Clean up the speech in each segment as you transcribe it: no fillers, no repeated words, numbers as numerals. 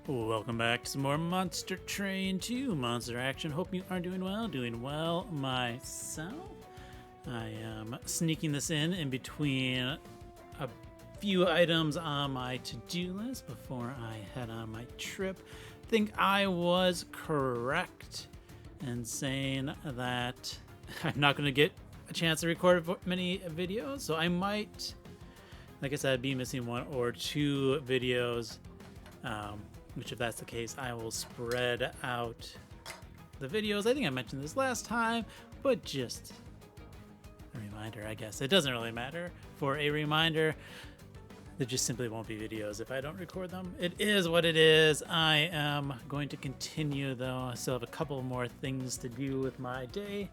Welcome back to some more Monster Train 2 Monster Action. Hope you are doing well myself. I am sneaking this in between a few items on my to-do list before I head on my trip. I think I was correct in saying that I'm not going to get a chance to record many videos, so I might, like I said, be missing one or two videos. Which, if that's the case, I will spread out the videos. I think I mentioned this last time, but just a reminder, I guess. It doesn't really matter. For a reminder, there just simply won't be videos if I don't record them. It is what it is. I am going to continue, though. I still have a couple more things to do with my day.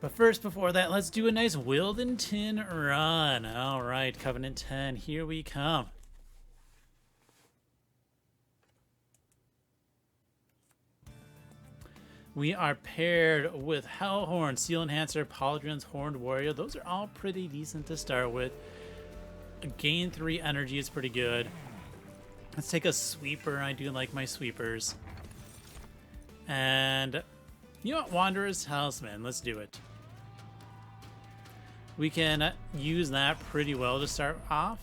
But first, before that, let's do a nice Wildenton run. All right, Cov10, here we come. We are paired with Hellhorned, Seal Enhancer, Pauldron's Horned Warrior. Those are all pretty decent to start with. Gain 3 energy is pretty good. Let's take a sweeper. I do like my sweepers. And you know what? Wanderer's Talisman. Let's do it. We can use that pretty well to start off.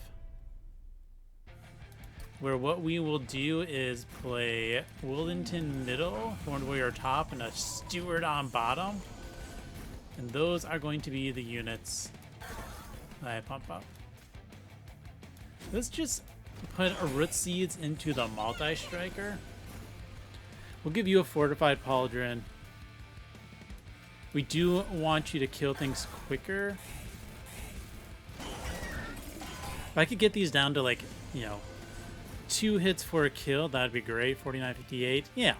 Where what we will do is play Wildenton middle, Horned Warrior top, and a Steward on bottom. And those are going to be the units that I pump up. Let's just put a Root Seeds into the Multi-Striker. We'll give you a Fortified Pauldron. We do want you to kill things quicker. If I could get these down to, like, you know, 2 hits for a kill, that'd be great. 49.58. Yeah.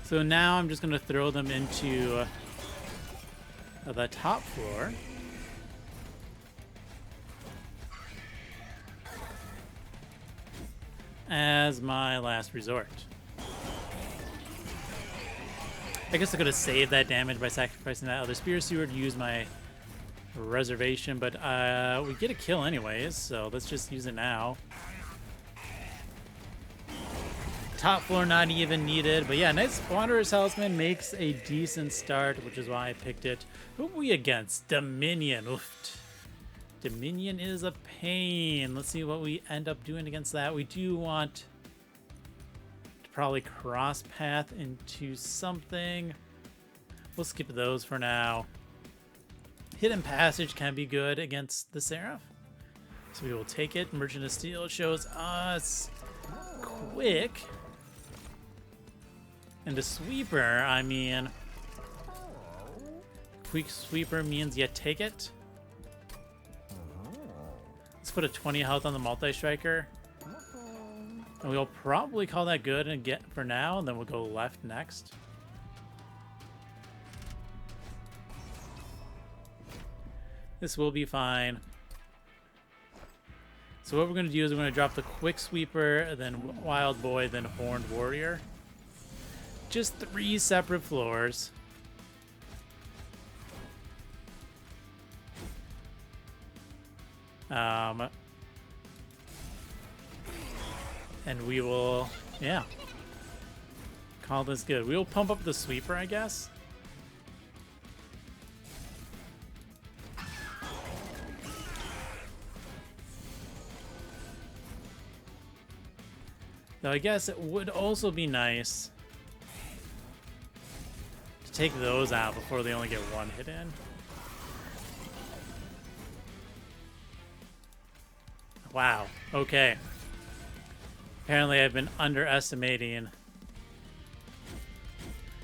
So now I'm just going to throw them into the top floor. As my last resort. I guess I could have saved that damage by sacrificing that other Spear Steward, use my reservation, but we get a kill anyways, so let's just use it now. Top floor not even needed, but yeah, nice. Wanderer's Talisman makes a decent start, which is why I picked it. Who are we against? Dominion. Oof. Dominion is a pain. Let's see what we end up doing against that. We do want to probably cross path into something. We'll skip those for now. Hidden Passage can be good against the Seraph, so we will take it. Merchant of Steel shows us quick. And a sweeper, I mean, quick sweeper means you take it. Let's put a 20 health on the Multi-Striker. And we'll probably call that good and get for now, and then we'll go left next. This will be fine. So what we're going to do is we're going to drop the Quick Sweeper, then Wild Boy, then Horned Warrior. Just 3 separate floors. And we will, yeah, call this good. We will pump up the Sweeper, I guess. Though I guess it would also be nice to take those out before they only get 1 hit in. Wow, okay. Apparently I've been underestimating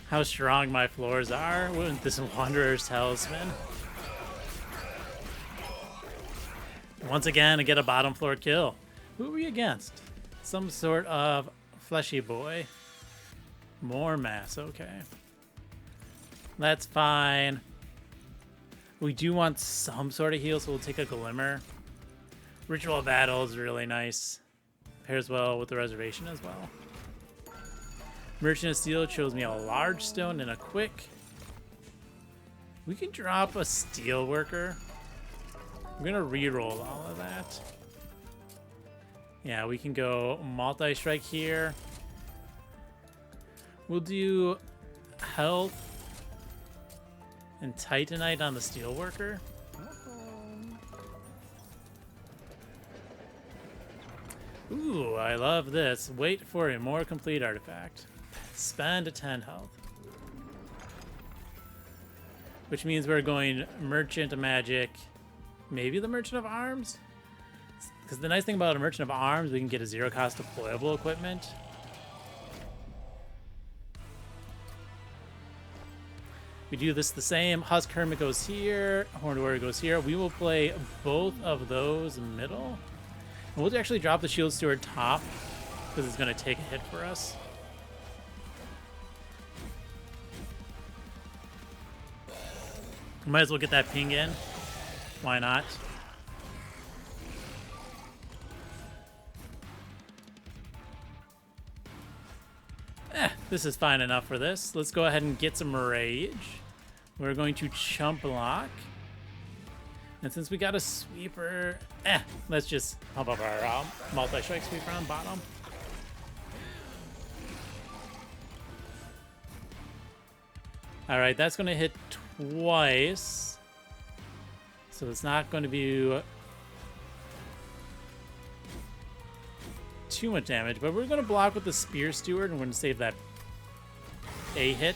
how strong my floors are with this Wanderer's Talisman. Once again, I get a bottom floor kill. Who are we against? Some sort of fleshy boy. More mass, okay. That's fine. We do want some sort of heal, so we'll take a Glimmer. Ritual Battle is really nice. Pairs well with the reservation as well. Merchant of Steel shows me a large stone and a quick. We can drop a Steel Worker. I'm gonna re-roll all of that. Yeah, we can go multi-strike here. We'll do health and Titanite on the Steelworker. Ooh, I love this. Wait for a more complete artifact. Spend 10 health. Which means we're going Merchant Magic. Maybe the Merchant of Arms? Because the nice thing about a Merchant of Arms, we can get a zero-cost deployable equipment. We do this the same. Husk Hermit goes here. Horned Warrior goes here. We will play both of those middle. And we'll actually drop the Shield Steward top because it's going to take a hit for us. Might as well get that ping in. Why not? This is fine enough for this. Let's go ahead and get some rage. We're going to chump block. And since we got a sweeper, let's just pump up our multi-strike sweeper on bottom. All right, that's going to hit twice. So it's not going to be too much damage, but we're going to block with the Spear Steward and we're going to save that A hit.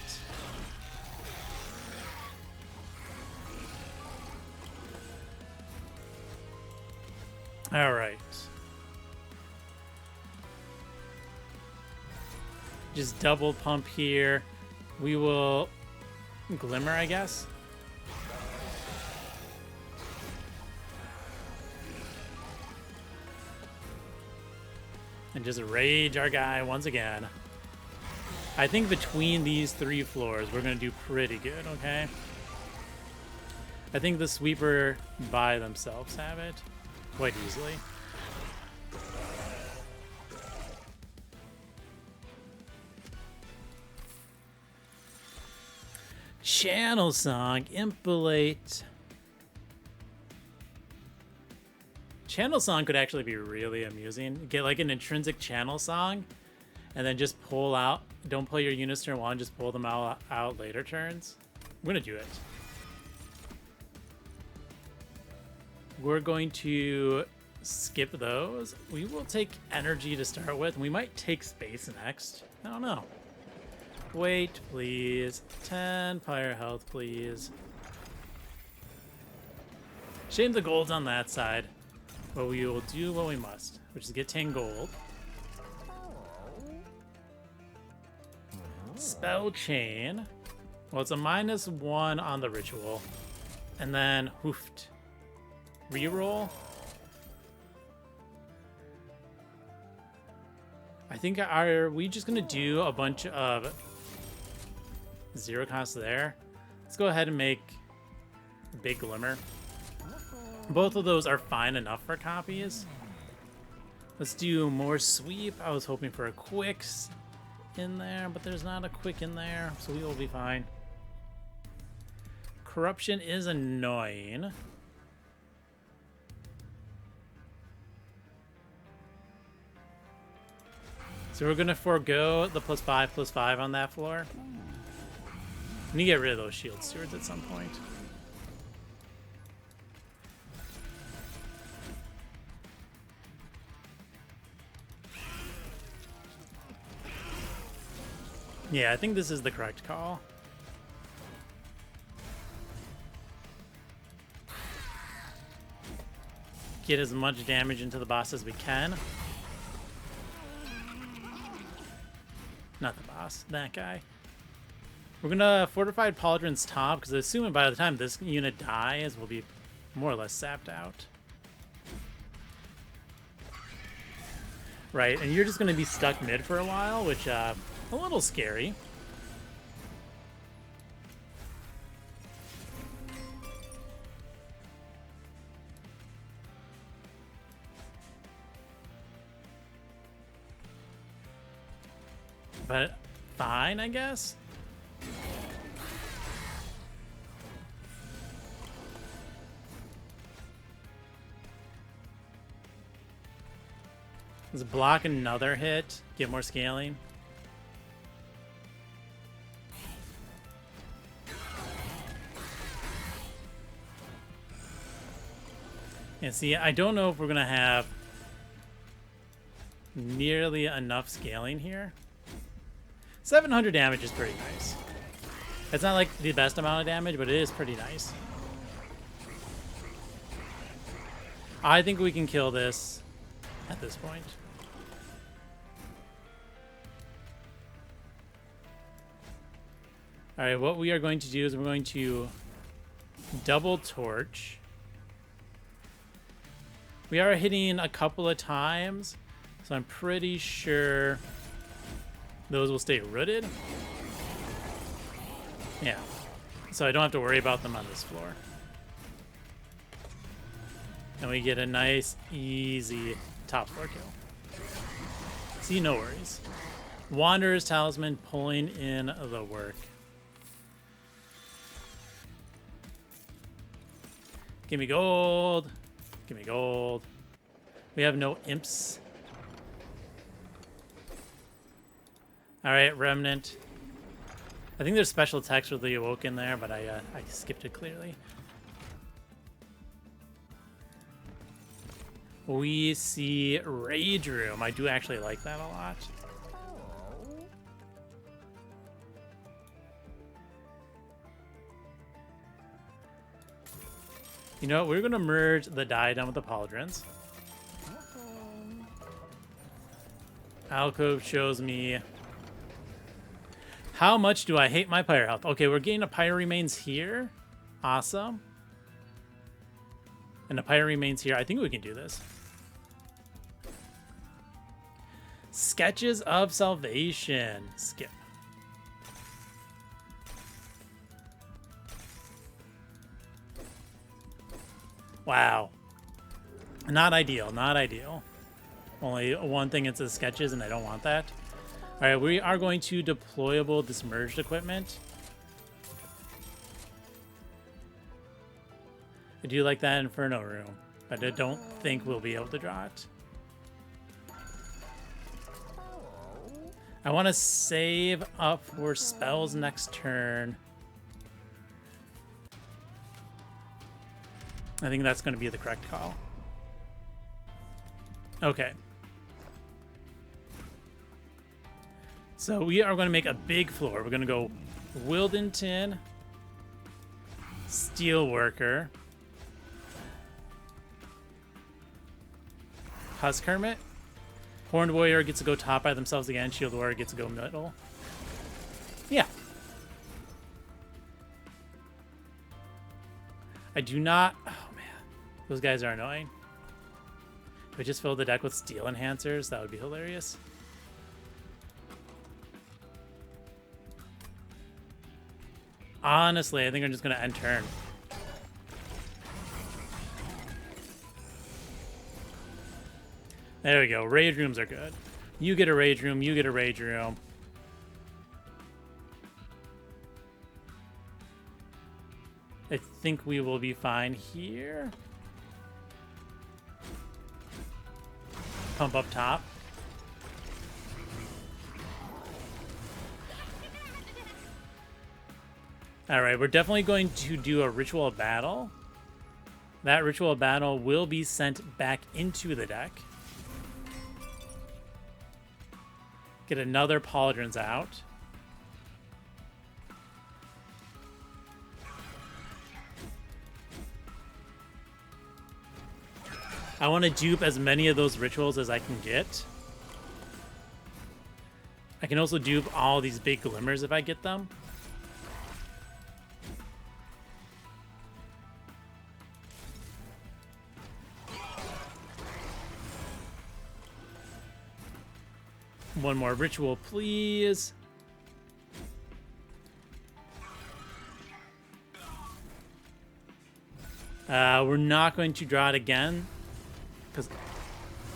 All right. Just double pump here. We will Glimmer, I guess. And just rage our guy once again. I think between these 3 floors, we're going to do pretty good, okay? I think the sweeper by themselves have it quite easily. Channel Song, Impolate. Channel Song could actually be really amusing. Get like an intrinsic Channel Song, and then just pull out. Don't pull your units turn 1, just pull them out later turns. I'm gonna do it. We're going to skip those. We will take energy to start with. We might take space next. I don't know. Wait, please. 10 Pyre health, please. Shame the gold's on that side. But we will do what we must, which is get 10 gold. Spell Chain. Well, it's a -1 on the ritual. And then hoofed. Reroll. I think, are we just gonna do a bunch of zero cost there? Let's go ahead and make a big Glimmer. Both of those are fine enough for copies. Let's do more sweep. I was hoping for a quick in there, but there's not a quick in there, so we will be fine. Corruption is annoying. So we're gonna forego the +5/+5 on that floor. We need to get rid of those shield stewards at some point. Yeah, I think this is the correct call. Get as much damage into the boss as we can. Not the boss, that guy. We're gonna Fortified Pauldron's top, because assuming by the time this unit dies, we'll be more or less sapped out. Right, and you're just gonna be stuck mid for a while, which, a little scary. But fine, I guess. Let's block another hit. Get more scaling. And see, I don't know if we're going to have nearly enough scaling here. 700 damage is pretty nice. It's not like the best amount of damage, but it is pretty nice. I think we can kill this at this point. All right, what we are going to do is we're going to double torch. We are hitting a couple of times, so I'm pretty sure those will stay rooted. Yeah, so I don't have to worry about them on this floor. And we get a nice, easy top floor kill. See, no worries. Wanderer's Talisman pulling in the work. Give me gold. Give me gold. We have no imps. All right, Remnant. I think there's special text with the Awoken there, but I skipped it clearly. We see Rage Room. I do actually like that a lot. You know what? We're going to merge the Diadem with the Pauldrons. Alcove shows me... How much do I hate my Pyre health? Okay, we're getting a Pyre Remains here. Awesome. And the Pyre Remains here. I think we can do this. Sketches of Salvation. Skip. Wow. Not ideal, not ideal. Only one thing into the sketches, and I don't want that. All right, we are going to deployable this merged equipment. I do like that Inferno room, but I don't think we'll be able to draw it. I want to save up for spells next turn. I think that's going to be the correct call. Okay. So we are going to make a big floor. We're going to go Wildenton, Steelworker, Husk Hermit. Horned Warrior gets to go top by themselves again. Shield Warrior gets to go middle. Yeah. I do not... Oh, man. Those guys are annoying. If we just fill the deck with Steel Enhancers, that would be hilarious. Honestly, I think I'm just going to end turn. There we go. Rage Rooms are good. You get a Rage Room. You get a Rage Room. I think we will be fine here. Pump up top. All right, we're definitely going to do a Ritual of Battle. That Ritual of Battle will be sent back into the deck. Get another Pauldrons out. I want to dupe as many of those rituals as I can get. I can also dupe all these big glimmers if I get them. One more ritual, please. We're not going to draw it again, because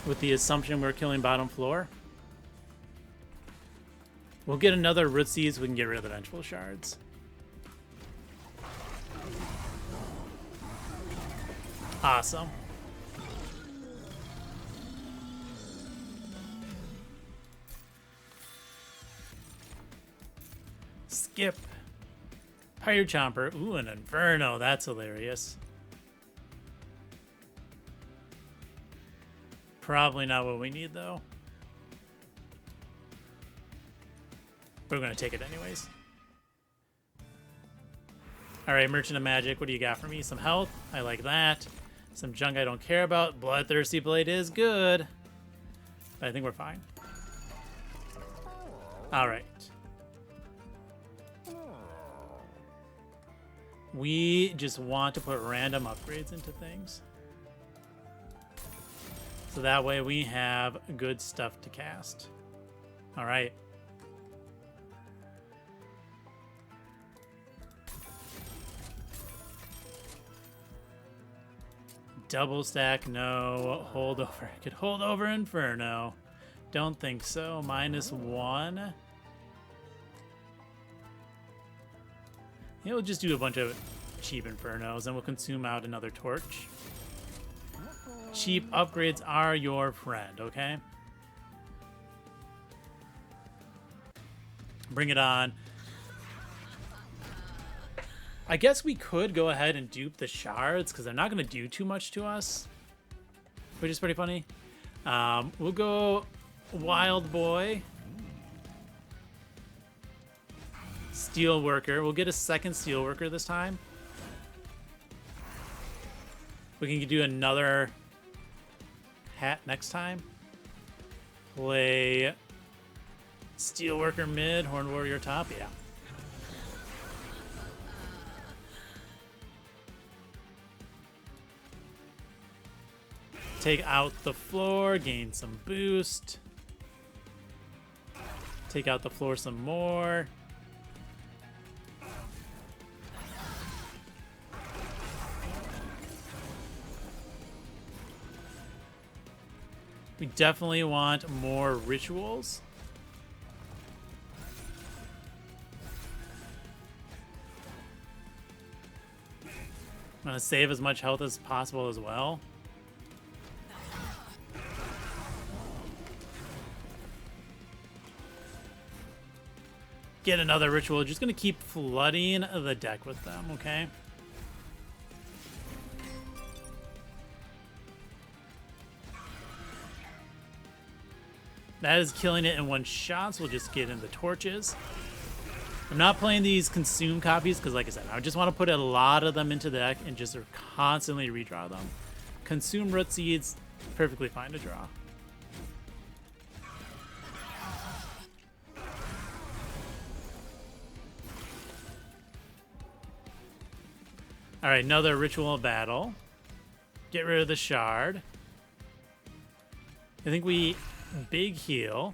with the assumption we're killing bottom floor. We'll get another Rootsies so we can get rid of the Vengeful Shards. Awesome. skip. Pyre Chomper. Ooh, an Inferno. That's hilarious. Probably not what we need, though. We're going to take it anyways. All right, Merchant of Magic. What do you got for me? Some health. I like that. Some junk I don't care about. Bloodthirsty Blade is good. But I think we're fine. All right. We just want to put random upgrades into things. So that way we have good stuff to cast. All right. Double stack, no. Hold over. I could hold over Inferno. Don't think so. -1. Yeah, we'll just do a bunch of cheap Infernos and we'll consume out another torch. Cheap upgrades are your friend, okay? Bring it on. I guess we could go ahead and dupe the shards because they're not going to do too much to us, which is pretty funny. We'll go Wild Boy. Steelworker. We'll get a second Steelworker this time. We can do another hat next time. Play Steelworker mid, Horned Warrior top. Yeah. Take out the floor, gain some boost. Take out the floor some more. We definitely want more rituals. I'm going to save as much health as possible as well. Get another ritual. Just going to keep flooding the deck with them, okay? That is killing it in one shot, so we'll just get in the torches. I'm not playing these consume copies because, like I said, I just want to put a lot of them into the deck and just constantly redraw them. Consume root seeds, perfectly fine to draw. All right, another ritual battle. Get rid of the shard. I think we big heal.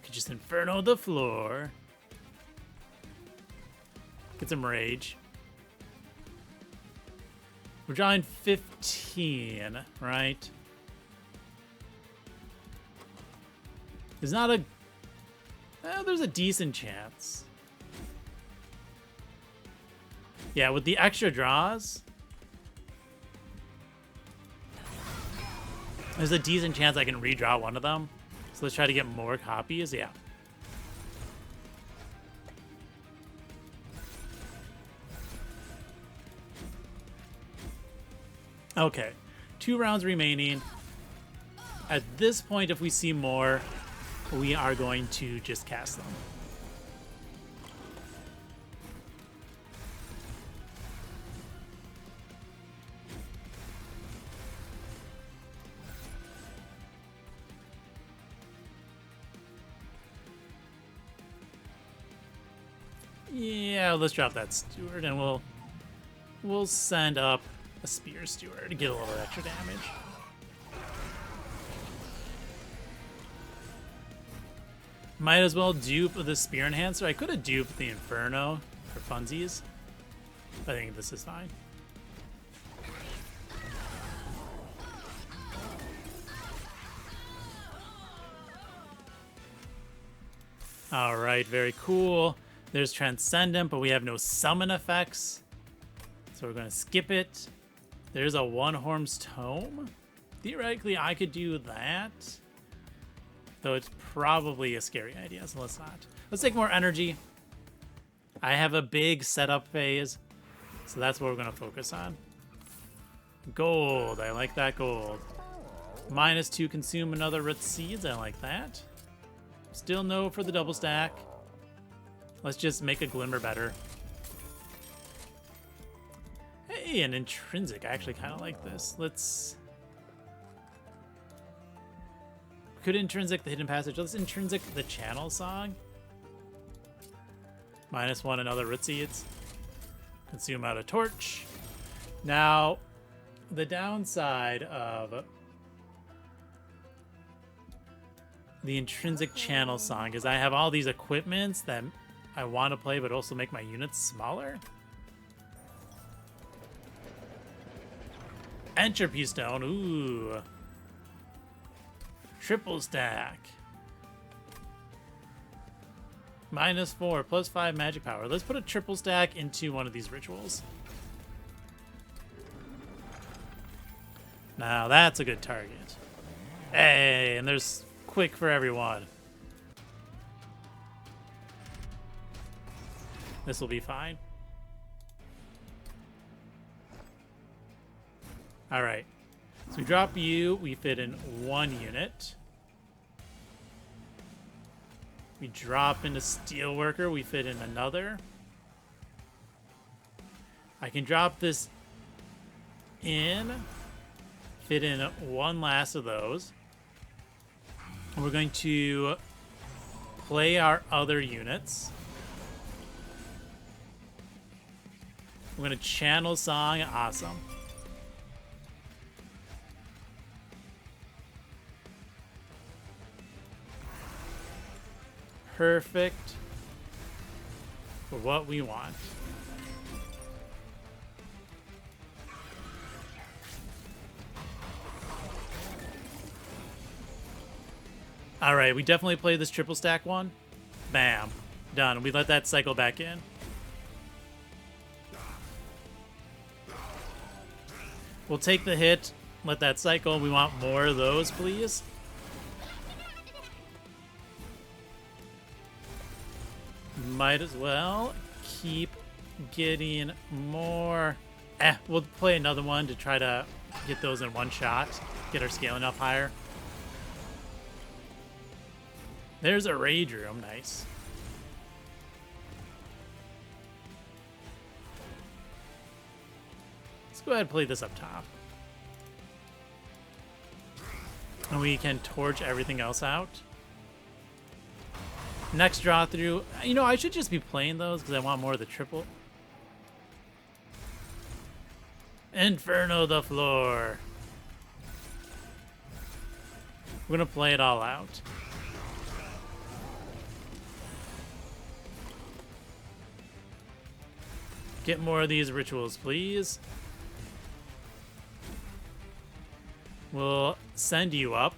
Could just Inferno the floor. Get some rage. We're drawing 15, right? There's not a... there's a decent chance. Yeah, with the extra draws, there's a decent chance I can redraw one of them. So let's try to get more copies. Yeah. Okay. 2 rounds remaining. At this point, if we see more, we are going to just cast them. Yeah, let's drop that Steward, and we'll send up a Spear Steward to get a little extra damage. Might as well dupe the Spear Enhancer. I could have duped the Inferno for funsies. I think this is fine. All right, very cool. There's Transcendent, but we have no summon effects. So we're going to skip it. There's a One-Horn's Tome. Theoretically, I could do that. Though it's probably a scary idea, so let's not. Let's take more energy. I have a big setup phase, so that's what we're going to focus on. Gold. I like that gold. -2 consume another root seeds. I like that. Still no for the double stack. Let's just make a glimmer better. Hey, an intrinsic. I actually kind of like this. Let's... Could intrinsic the hidden passage. Let's intrinsic the channel song. -1 another root seeds. Consume out a torch. Now, the downside of the intrinsic channel song is I have all these equipments that I want to play but also make my units smaller. Entropy stone. Ooh. Triple stack. -4 +5 magic power. Let's put a triple stack into one of these rituals. Now that's a good target. Hey, and there's quick for everyone. This will be fine. All right. So we drop you. We fit in 1 unit. We drop into Steelworker. We fit in another. I can drop this in. Fit in 1 last of those. And we're going to play our other units. We're going to channel song. Awesome. Perfect for what we want. All right, we definitely played this triple stack one. Bam. Done. We let that cycle back in. We'll take the hit, let that cycle. We want more of those, please. Might as well keep getting more. We'll play another one to try to get those in one shot. Get our scaling up higher. There's a Rage Room. Nice. Let's go ahead and play this up top. And we can torch everything else out. Next draw through. You know, I should just be playing those because I want more of the triple. Inferno the floor. We're going to play it all out. Get more of these rituals, please. We'll send you up.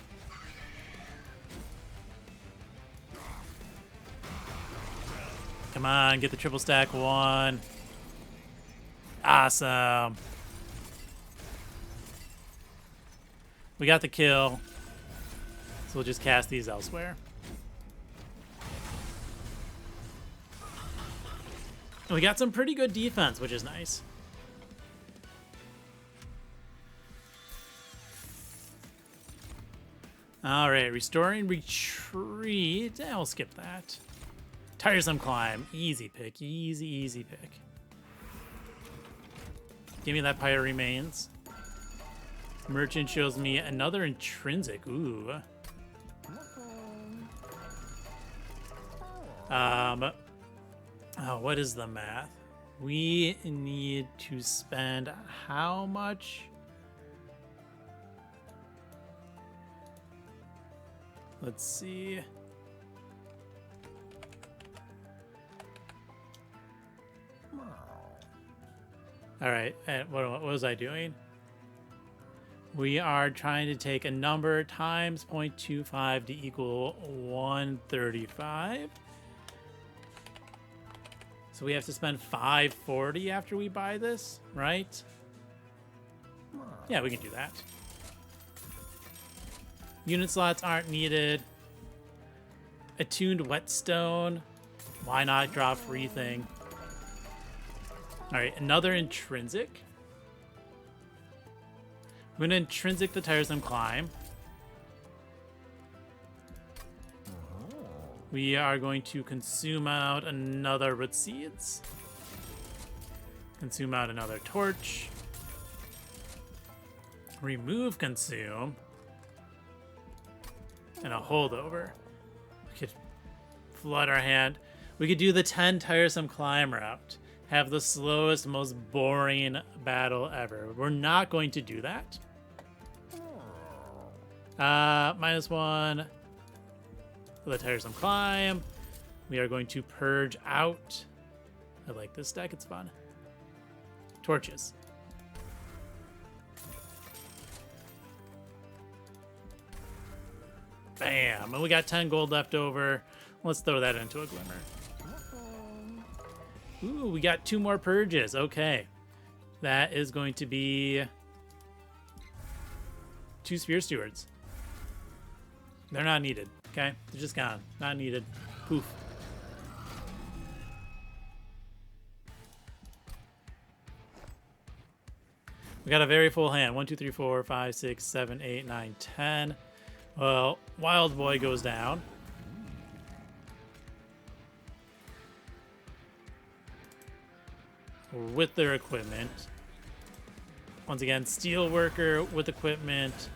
Come on, get the triple stack 1. Awesome. We got the kill. So we'll just cast these elsewhere. We got some pretty good defense, which is nice. All right, restoring retreat. We'll skip that. Tiresome climb. Easy pick. Easy, easy pick. Give me that Pyre remains. Merchant shows me another intrinsic. Ooh. Oh, what is the math? We need to spend how much? Let's see. All right, what was I doing? We are trying to take a number times 0.25 to equal 135. So we have to spend 540 after we buy this, right? Yeah, we can do that. Unit slots aren't needed. Attuned whetstone. Why not draw a free thing? All right, another intrinsic. I'm going to intrinsic the tiresome climb. We are going to consume out another root seeds. Consume out another torch. Remove consume. And a holdover. We could flood our hand. We could do the 10 tiresome climb route. Have the slowest, most boring battle ever. We're not going to do that. -1 for the tiresome climb. We are going to purge out. I like this deck, it's fun. Torches. Bam, and we got 10 gold left over. Let's throw that into a glimmer. Ooh, we got 2 more purges. Okay. That is going to be 2 Sphere Stewards. They're not needed, okay? They're just gone. Not needed. Poof. We got a very full hand. 1, 2, 3, 4, 5, 6, 7, 8, 9, 10. Well, Wild Boy goes down. With their equipment. Once again, Steelworker with equipment.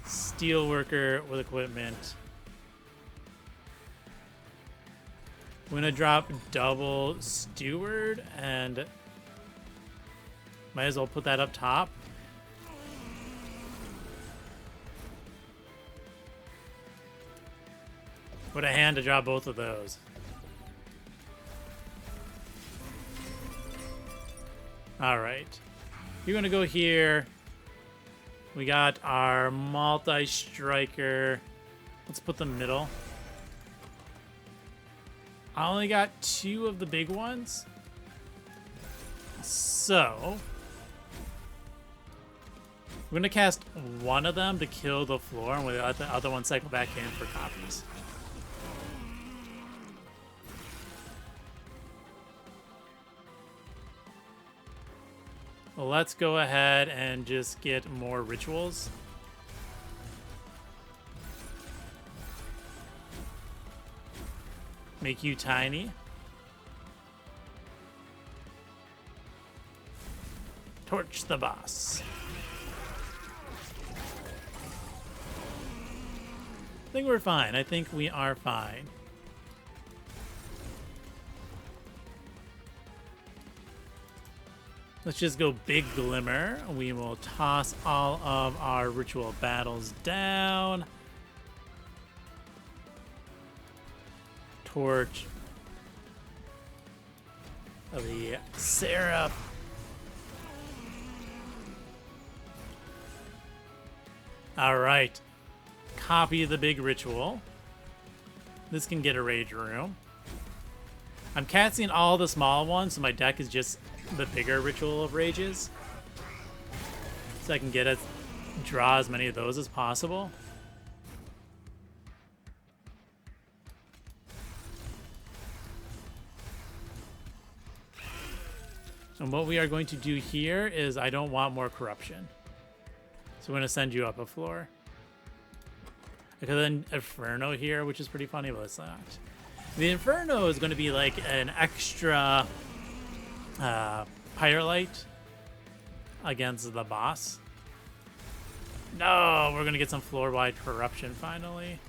Steelworker with equipment. I'm gonna drop double Steward and might as well put that up top. What a hand to drop both of those. All right. You're going to go here. We got our multi-striker. Let's put the middle. I only got 2 of the big ones. So we're going to cast one of them to kill the floor, and we'll let the other one cycle back in for copies. Well, let's go ahead and just get more rituals. Make you tiny. Torch the boss. I think we're fine. I think we are fine. Let's just go big glimmer. We will toss all of our ritual battles down. Torch of the Seraph. All right. Copy the big ritual. This can get a rage room. I'm casting all the small ones, so my deck is just the bigger ritual of rages, so I can draw as many of those as possible. And what we are going to do here is I don't want more corruption, so I'm going to send you up a floor. I could then Inferno here, which is pretty funny, but it's not. The Inferno is going to be like an extra Pyre light against the boss. No, we're gonna get some floor-wide corruption finally.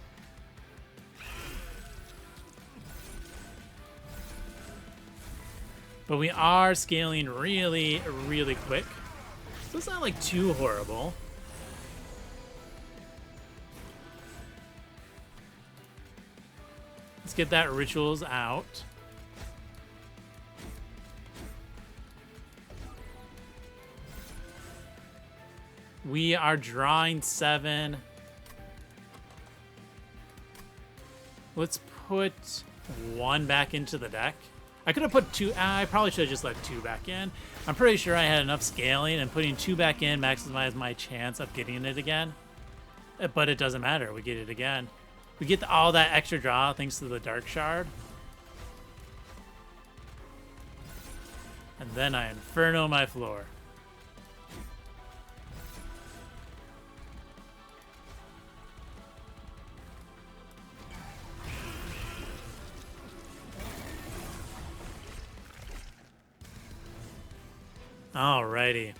But we are scaling really, really quick. So it's not like too horrible. Let's get that rituals out. We are drawing 7. Let's put 1 back into the deck. I could have put 2. I probably should have just let 2 back in. I'm pretty sure I had enough scaling, and putting 2 back in maximized my chance of getting it again. But it doesn't matter. We get it again. We get all that extra draw thanks to the Dark Shard. And then I inferno my floor. Alrighty.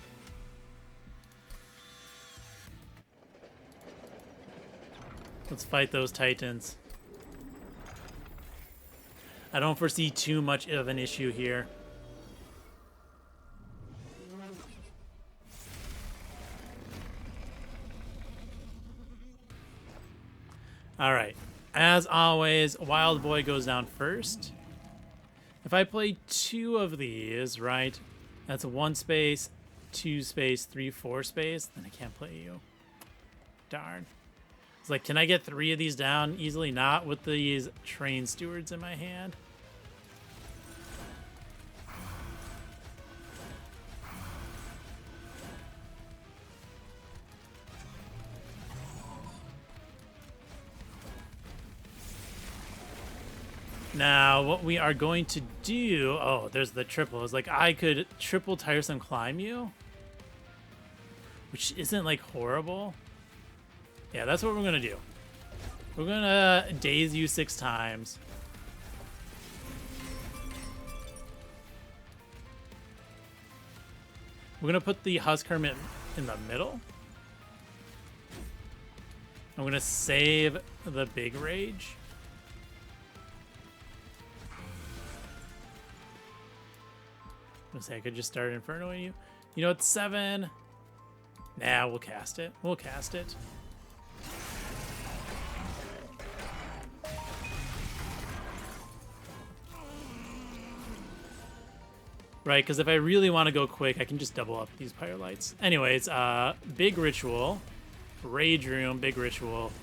Let's fight those titans. I don't foresee too much of an issue here. Alright. As always, Wild Boy goes down first. If I play 2 of these, right? That's a 1 space, 2 space, 3, 4 space. Then I can't play you. Darn. It's like, can I get 3 of these down easily? Not with these train stewards in my hand. Now, what we are going to do... Oh, there's the triple. It's like, I could triple Tiresome Climb you. Which isn't, like, horrible. Yeah, that's what we're going to do. We're going to daze you 6 times. We're going to put the Husk Hermit in the middle. I'm going to save the Big Rage. I could just start infernoing you. You know, it's 7. Nah, we'll cast it. We'll cast it. Right, because if I really want to go quick, I can just double up these Pyre Lights. Anyways, Big Ritual. Rage Room, Big Ritual.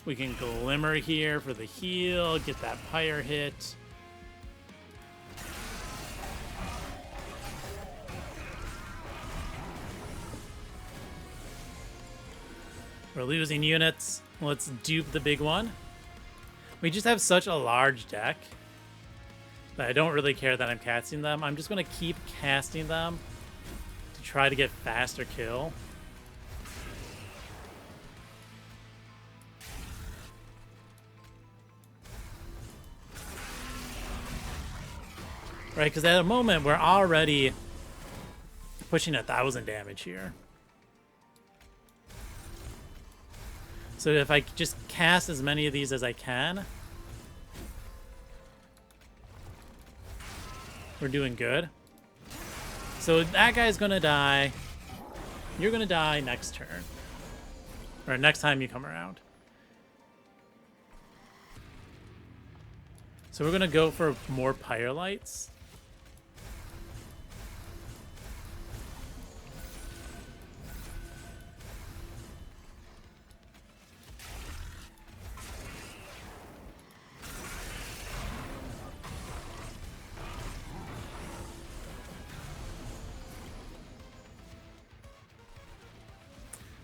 We can Glimmer here for the heal, get that Pyre hit. We're losing units. Let's dupe the big one. We just have such a large deck that I don't really care that I'm casting them. I'm just going to keep casting them to try to get faster kill. Right, because at the moment, we're already pushing 1,000 damage here. So if I just cast as many of these as I can, we're doing good. So that guy's going to die. You're going to die next turn. Or next time you come around. So we're going to go for more Pyre Lights.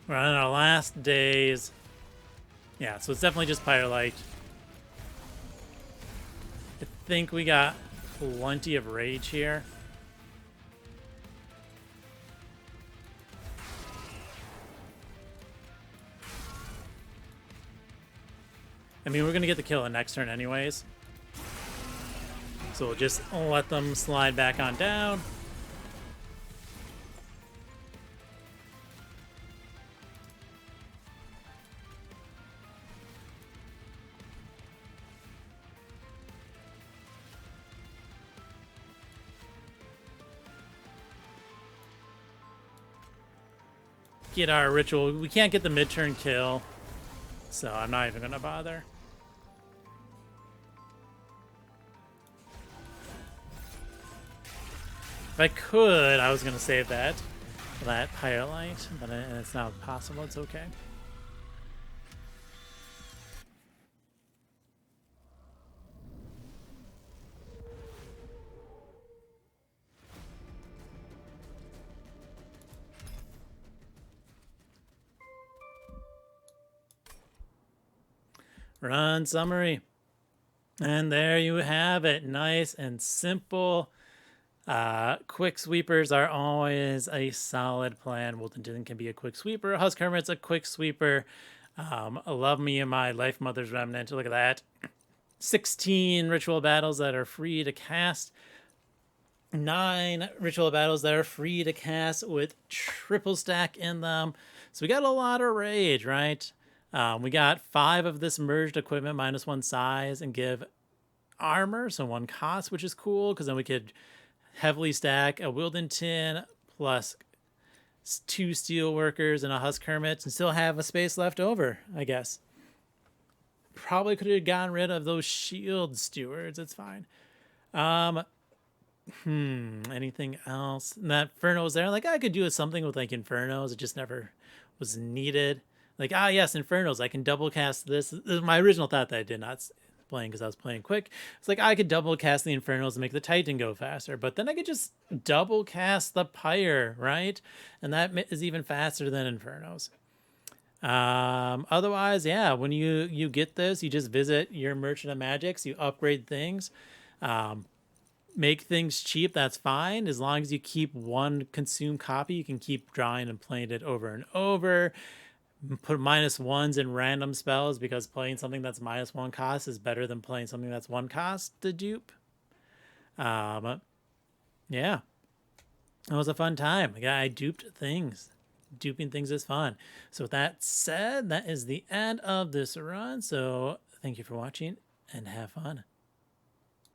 We're on our last days. Yeah, so it's definitely just Pyre Light. I think we got plenty of rage here. I mean, we're going to get the kill in next turn anyways. So we'll just let them slide back on down. Get our ritual. We can't get the mid-turn kill, so I'm not even gonna bother. If I could, I was gonna save that Pyre Light, but it's not possible. It's okay. run summary. And there you have it. Nice and simple. Quick sweepers are always a solid plan. Wilton can be a quick sweeper. Husk Hermit's a quick sweeper. I love me and my Life Mother's Remnant. Look at that. 16 ritual battles that are free to cast. 9 ritual battles that are free to cast with triple stack in them. So we got a lot of rage, right? We got 5 of this merged equipment, -1 size, and give armor, so 1 cost, which is cool, because then we could heavily stack a Wildenton plus 2 steel workers and a Husk Hermit and still have a space left over, I guess. Probably could have gotten rid of those shield stewards. It's fine. Anything else? And that Inferno's there. Like, I could do something with like Infernos. It just never was needed. Like, yes, Infernos. I can double cast this. This is my original thought that I did not playing because I was playing quick. It's like I could double cast the Infernos and make the Titan go faster, but then I could just double cast the Pyre, right? And that is even faster than Infernos. Otherwise, yeah, when you get this, you just visit your Merchant of Magics, you upgrade things, make things cheap. That's fine as long as you keep 1 consume copy. You can keep drawing and playing it over and over. Put -1s in random spells because playing something that's -1 cost is better than playing something that's 1 cost to dupe. Yeah, it was a fun time. I duped things. Duping things is fun. So with that said, that is the end of this run. So thank you for watching and have fun.